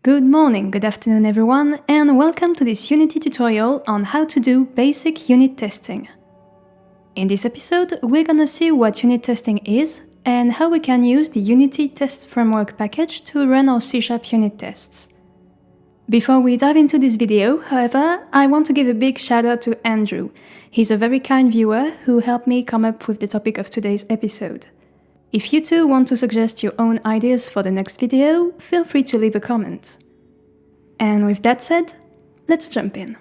Good morning, good afternoon everyone, and welcome to this Unity tutorial on how to do basic unit testing. In this episode, we're gonna see what unit testing is and how we can use the Unity Test Framework package to run our C# unit tests. Before we dive into this video, however, I want to give a big shout out to Andrew. He's a very kind viewer who helped me come up with the topic of today's episode. If you too want to suggest your own ideas for the next video, feel free to leave a comment. And with that said, let's jump in.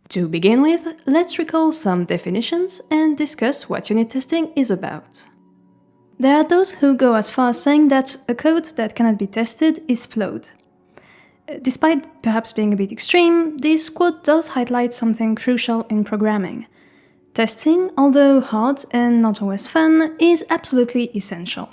To begin with, let's recall some definitions and discuss what unit testing is about. There are those who go as far as saying that a code that cannot be tested is flawed. Despite perhaps being a bit extreme, this quote does highlight something crucial in programming. Testing, although hard and not always fun, is absolutely essential.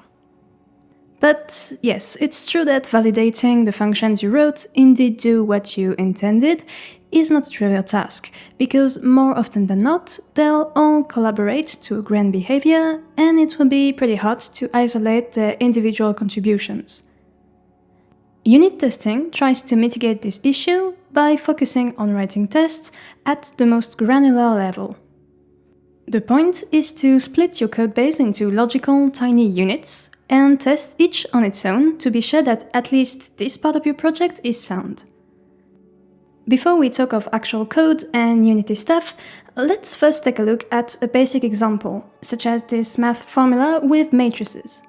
But yes, it's true that validating the functions you wrote indeed do what you intended is not a trivial task, because more often than not, they'll all collaborate to agree on behavior, and it will be pretty hard to isolate their individual contributions. Unit testing tries to mitigate this issue by focusing on writing tests at the most granular level. The point is to split your codebase into logical, tiny units and test each on its own to be sure that at least this part of your project is sound. Before we talk of actual code and Unity stuff, let's first take a look at a basic example, such as this math formula with matrices.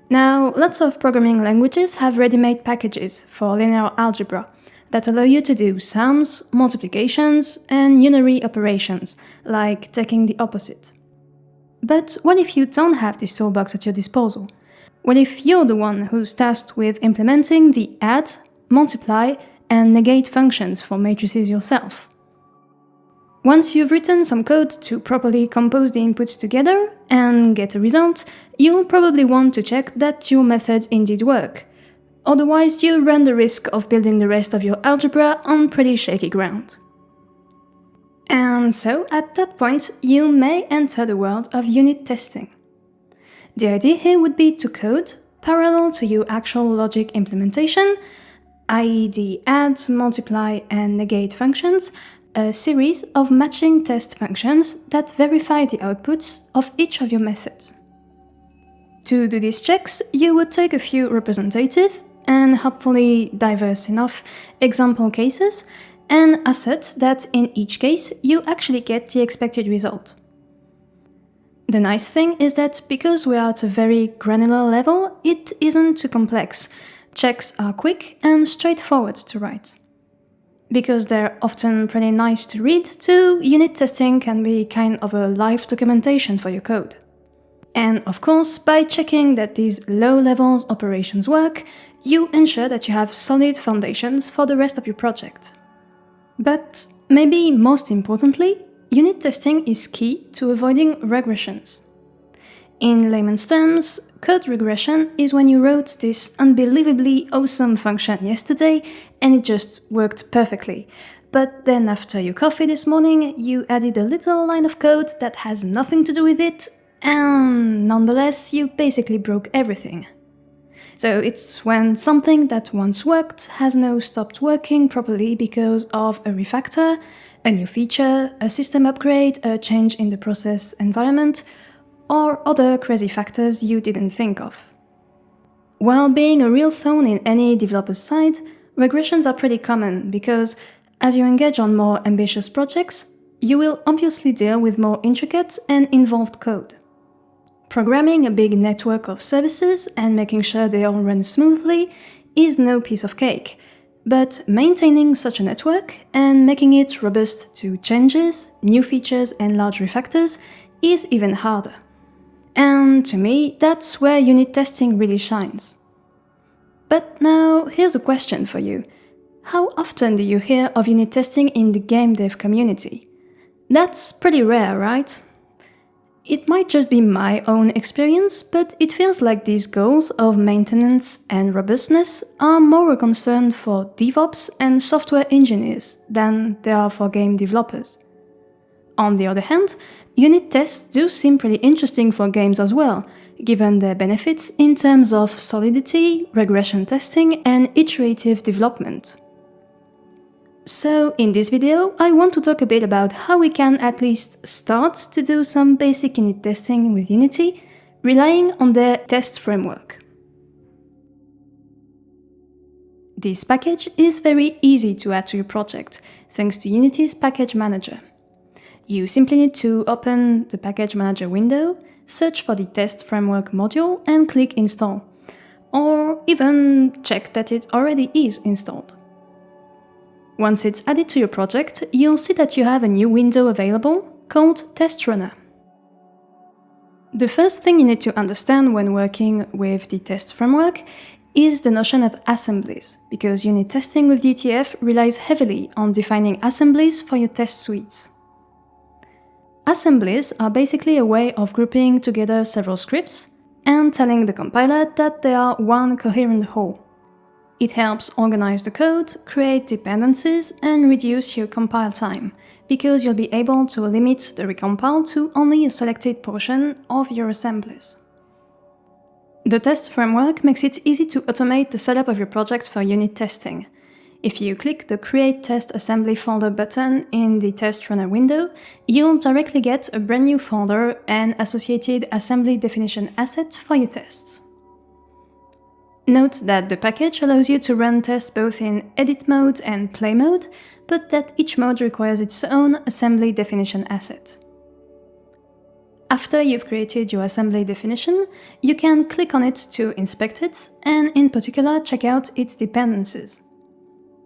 Now, lots of programming languages have ready-made packages for linear algebra that allow you to do sums, multiplications, and unary operations, like taking the opposite. But what if you don't have this toolbox at your disposal? What if you're the one who's tasked with implementing the add, multiply, and negate functions for matrices yourself? Once you've written some code to properly compose the inputs together and get a result, you'll probably want to check that your methods indeed work. Otherwise, you run the risk of building the rest of your algebra on pretty shaky ground. And so, at that point, you may enter the world of unit testing. The idea here would be to code, parallel to your actual logic implementation, i.e. the add, multiply, and negate functions, a series of matching test functions that verify the outputs of each of your methods. To do these checks, you would take a few representative and hopefully diverse enough example cases and assert that in each case you actually get the expected result. The nice thing is that because we are at a very granular level, it isn't too complex. Checks are quick and straightforward to write. Because they're often pretty nice to read, too, unit testing can be kind of a live documentation for your code. And of course, by checking that these low-level operations work, you ensure that you have solid foundations for the rest of your project. But maybe most importantly, unit testing is key to avoiding regressions. In layman's terms, code regression is when you wrote this unbelievably awesome function yesterday and it just worked perfectly. But then after your coffee this morning, you added a little line of code that has nothing to do with it, and nonetheless, you basically broke everything. So it's when something that once worked has now stopped working properly because of a refactor, a new feature, a system upgrade, a change in the process environment, or other crazy factors you didn't think of. While being a real thorn in any developer's side, regressions are pretty common because as you engage on more ambitious projects, you will obviously deal with more intricate and involved code. Programming a big network of services and making sure they all run smoothly is no piece of cake, but maintaining such a network and making it robust to changes, new features and large refactors is even harder. And to me, that's where unit testing really shines. But now, here's a question for you. How often do you hear of unit testing in the game dev community? That's pretty rare, right? It might just be my own experience, but it feels like these goals of maintenance and robustness are more a concern for DevOps and software engineers than they are for game developers. On the other hand, unit tests do seem pretty interesting for games as well, given their benefits in terms of solidity, regression testing, and iterative development. So in this video, I want to talk a bit about how we can at least start to do some basic unit testing with Unity, relying on their test framework. This package is very easy to add to your project, thanks to Unity's package manager. You simply need to open the package manager window, search for the test framework module and click install, or even check that it already is installed. Once it's added to your project, you'll see that you have a new window available called Test Runner. The first thing you need to understand when working with the test framework is the notion of assemblies, because unit testing with UTF relies heavily on defining assemblies for your test suites. Assemblies are basically a way of grouping together several scripts and telling the compiler that they are one coherent whole. It helps organize the code, create dependencies, and reduce your compile time, because you'll be able to limit the recompile to only a selected portion of your assemblies. The test framework makes it easy to automate the setup of your project for unit testing. If you click the Create Test Assembly folder button in the Test Runner window, you'll directly get a brand new folder and associated assembly definition assets for your tests. Note that the package allows you to run tests both in edit mode and play mode, but that each mode requires its own assembly definition asset. After you've created your assembly definition, you can click on it to inspect it, and in particular check out its dependencies.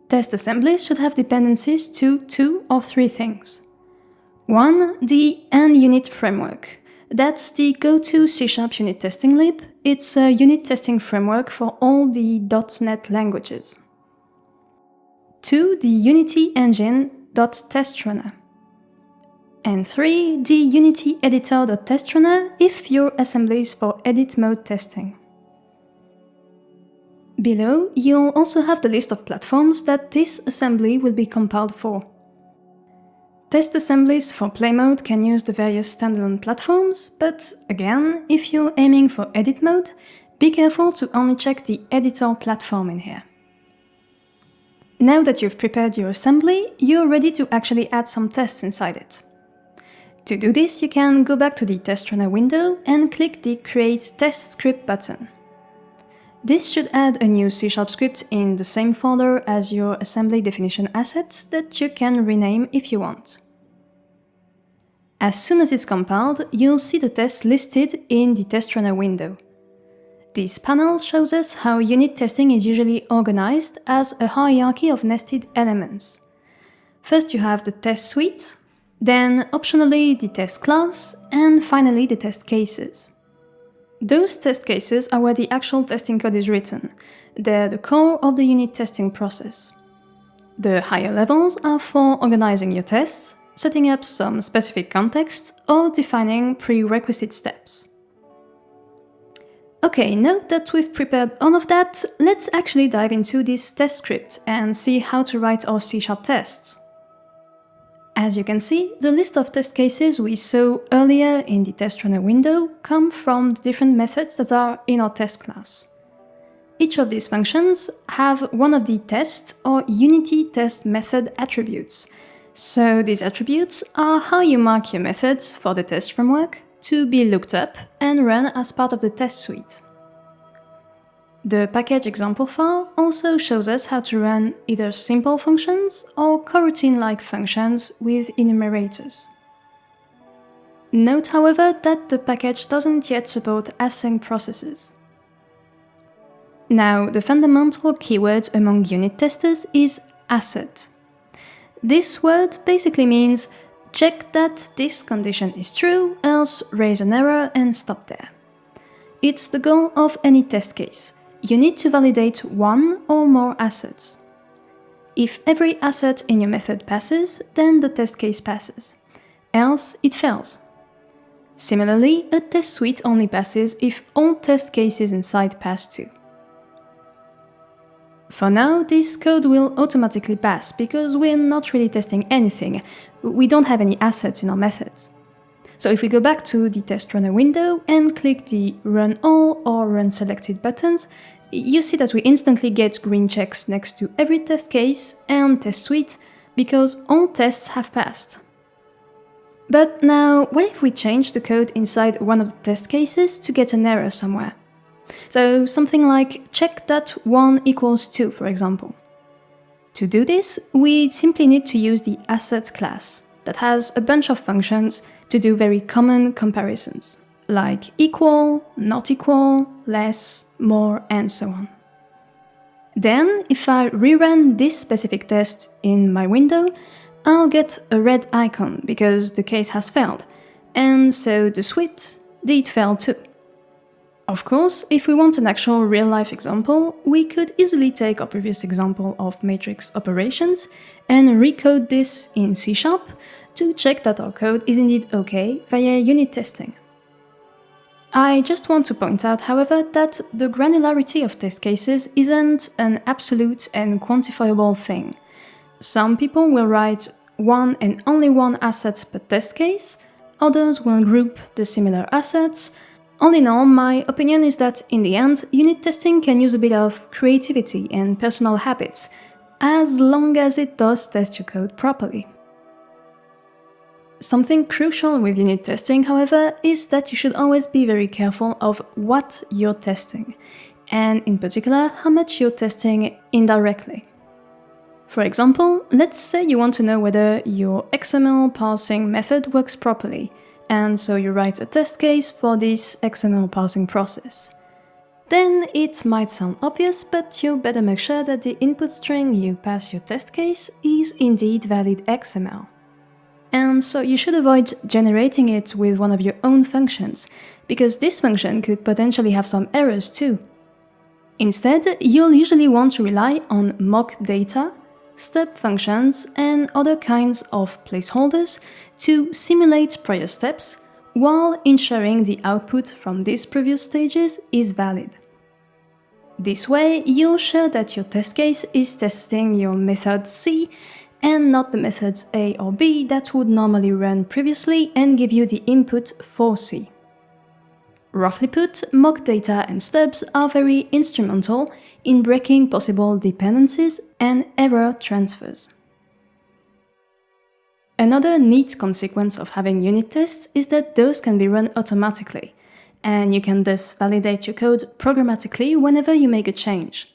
Test assemblies should have dependencies to 2 or 3 things. 1. The unit framework. That's the go-to C# unit testing lib. It's a unit testing framework for all the .NET languages. 2. The Unity engine.testrunner. And 3. The Unity editor.testrunner if your assembly is for edit mode testing. Below, you'll also have the list of platforms that this assembly will be compiled for. Test assemblies for play mode can use the various standalone platforms, but again, if you're aiming for edit mode, be careful to only check the editor platform in here. Now that you've prepared your assembly, you're ready to actually add some tests inside it. To do this, you can go back to the Test Runner window and click the Create Test Script button. This should add a new C# script in the same folder as your assembly definition assets that you can rename if you want. As soon as it's compiled, you'll see the tests listed in the Test Runner window. This panel shows us how unit testing is usually organized as a hierarchy of nested elements. First you have the test suite, then optionally the test class, and finally the test cases. Those test cases are where the actual testing code is written. They're the core of the unit testing process. The higher levels are for organizing your tests, setting up some specific context, or defining prerequisite steps. Okay, now that we've prepared all of that, let's actually dive into this test script and see how to write our C# tests. As you can see, the list of test cases we saw earlier in the Test Runner window come from the different methods that are in our test class. Each of these functions have one of the test or Unity test method attributes. So these attributes are how you mark your methods for the test framework to be looked up and run as part of the test suite. The package example file also shows us how to run either simple functions or coroutine-like functions with enumerators. Note, however, that the package doesn't yet support async processes. Now, the fundamental keyword among unit testers is asset. This word basically means check that this condition is true, else raise an error and stop there. It's the goal of any test case. You need to validate one or more assets. If every asset in your method passes, then the test case passes. Else, it fails. Similarly, a test suite only passes if all test cases inside pass too. For now, this code will automatically pass because we're not really testing anything. We don't have any assets in our methods. So if we go back to the test runner window and click the Run All or Run Selected buttons, you see that we instantly get green checks next to every test case and test suite because all tests have passed. But now, what if we change the code inside one of the test cases to get an error somewhere? So something like check.1 equals 2, for example. To do this, we simply need to use the assets class that has a bunch of functions to do very common comparisons, like equal, not equal, less, more, and so on. Then, if I rerun this specific test in my window, I'll get a red icon because the case has failed, and so the suite did fail too. Of course, if we want an actual real-life example, we could easily take our previous example of matrix operations and recode this in C# to check that our code is indeed okay via unit testing. I just want to point out, however, that the granularity of test cases isn't an absolute and quantifiable thing. Some people will write one and only one asset per test case, others will group the similar assets. All in all, my opinion is that in the end, unit testing can use a bit of creativity and personal habits, as long as it does test your code properly. Something crucial with unit testing, however, is that you should always be very careful of what you're testing, and in particular, how much you're testing indirectly. For example, let's say you want to know whether your XML parsing method works properly, and so you write a test case for this XML parsing process. Then it might sound obvious, but you better make sure that the input string you pass your test case is indeed valid XML. And so you should avoid generating it with one of your own functions, because this function could potentially have some errors too. Instead, you'll usually want to rely on mock data, stub functions, and other kinds of placeholders to simulate prior steps while ensuring the output from these previous stages is valid. This way, you're sure that your test case is testing your method C and not the methods A or B that would normally run previously and give you the input for C. Roughly put, mock data and stubs are very instrumental in breaking possible dependencies and error transfers. Another neat consequence of having unit tests is that those can be run automatically, and you can thus validate your code programmatically whenever you make a change.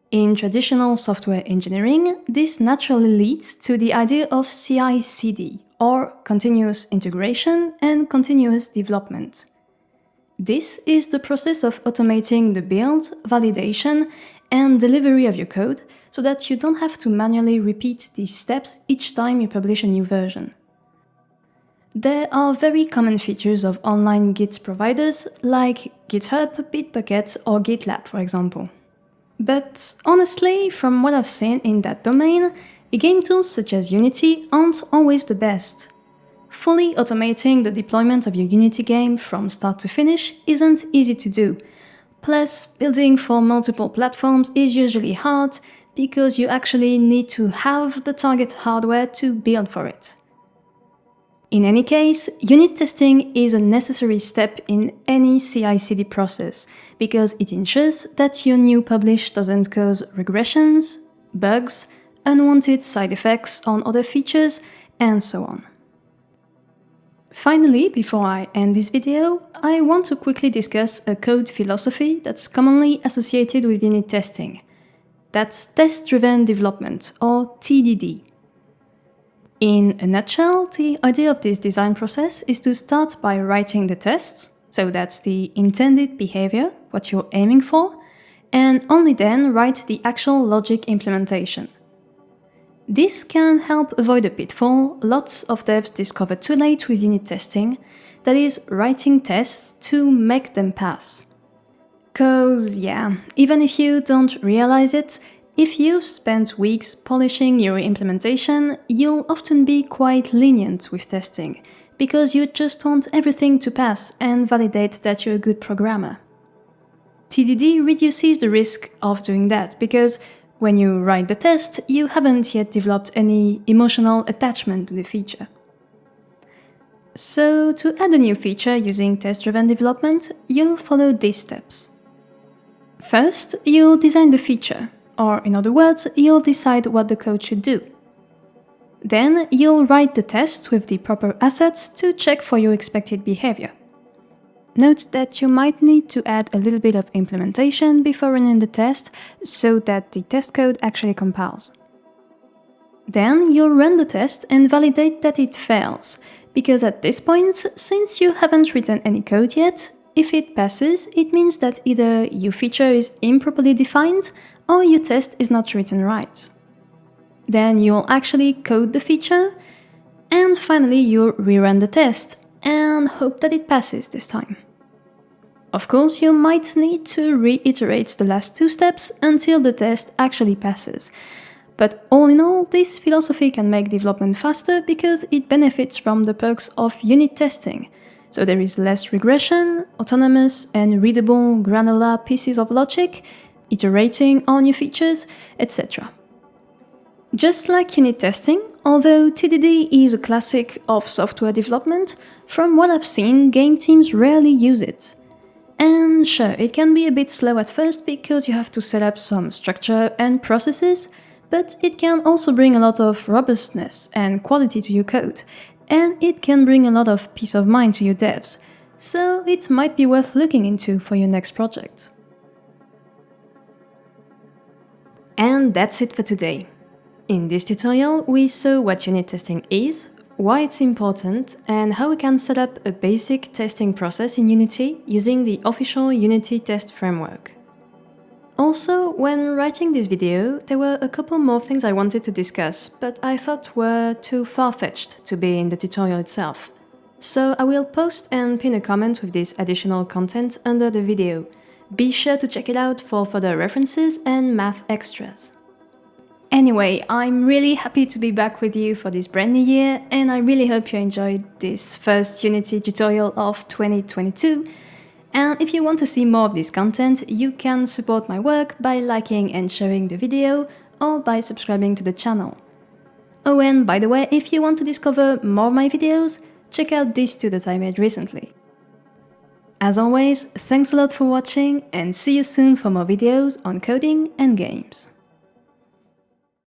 In traditional software engineering, this naturally leads to the idea of CI/CD, or continuous integration and continuous development. This is the process of automating the build, validation, and delivery of your code so that you don't have to manually repeat these steps each time you publish a new version. There are very common features of online Git providers like GitHub, Bitbucket, or GitLab, for example. But honestly, from what I've seen in that domain, game tools such as Unity aren't always the best. Fully automating the deployment of your Unity game from start to finish isn't easy to do. Plus, building for multiple platforms is usually hard because you actually need to have the target hardware to build for it. In any case, unit testing is a necessary step in any CI/CD process because it ensures that your new publish doesn't cause regressions, bugs, unwanted side effects on other features, and so on. Finally, before I end this video, I want to quickly discuss a code philosophy that's commonly associated with unit testing. That's test-driven development, or TDD. In a nutshell, the idea of this design process is to start by writing the tests, so that's the intended behavior, what you're aiming for, and only then write the actual logic implementation. This can help avoid a pitfall lots of devs discover too late with unit testing, that is, writing tests to make them pass. 'Cause yeah, even if you don't realize it, if you've spent weeks polishing your implementation, you'll often be quite lenient with testing, because you just want everything to pass and validate that you're a good programmer. TDD reduces the risk of doing that because when you write the test, you haven't yet developed any emotional attachment to the feature. So to add a new feature using test-driven development, you'll follow these steps. First, you'll design the feature, or in other words, you'll decide what the code should do. Then you'll write the test with the proper assets to check for your expected behavior. Note that you might need to add a little bit of implementation before running the test so that the test code actually compiles. Then you'll run the test and validate that it fails, because at this point, since you haven't written any code yet, if it passes, it means that either your feature is improperly defined or your test is not written right. Then you'll actually code the feature, and finally you'll rerun the test and hope that it passes this time. Of course, you might need to reiterate the last two steps until the test actually passes. But all in all, this philosophy can make development faster because it benefits from the perks of unit testing. So there is less regression, autonomous and readable granular pieces of logic, iterating on new features, etc. Just like unit testing, although TDD is a classic of software development, from what I've seen, game teams rarely use it. And sure, it can be a bit slow at first because you have to set up some structure and processes, but it can also bring a lot of robustness and quality to your code, and it can bring a lot of peace of mind to your devs, so it might be worth looking into for your next project. And that's it for today. In this tutorial, we saw what unit testing is, why it's important, and how we can set up a basic testing process in Unity using the official Unity test framework. Also, when writing this video, there were a couple more things I wanted to discuss, but I thought were too far-fetched to be in the tutorial itself. So I will post and pin a comment with this additional content under the video. Be sure to check it out for further references and math extras. Anyway, I'm really happy to be back with you for this brand new year, and I really hope you enjoyed this first Unity tutorial of 2022. And if you want to see more of this content, you can support my work by liking and sharing the video or by subscribing to the channel. Oh, and by the way, if you want to discover more of my videos, check out these two that I made recently. As always, thanks a lot for watching and see you soon for more videos on coding and games.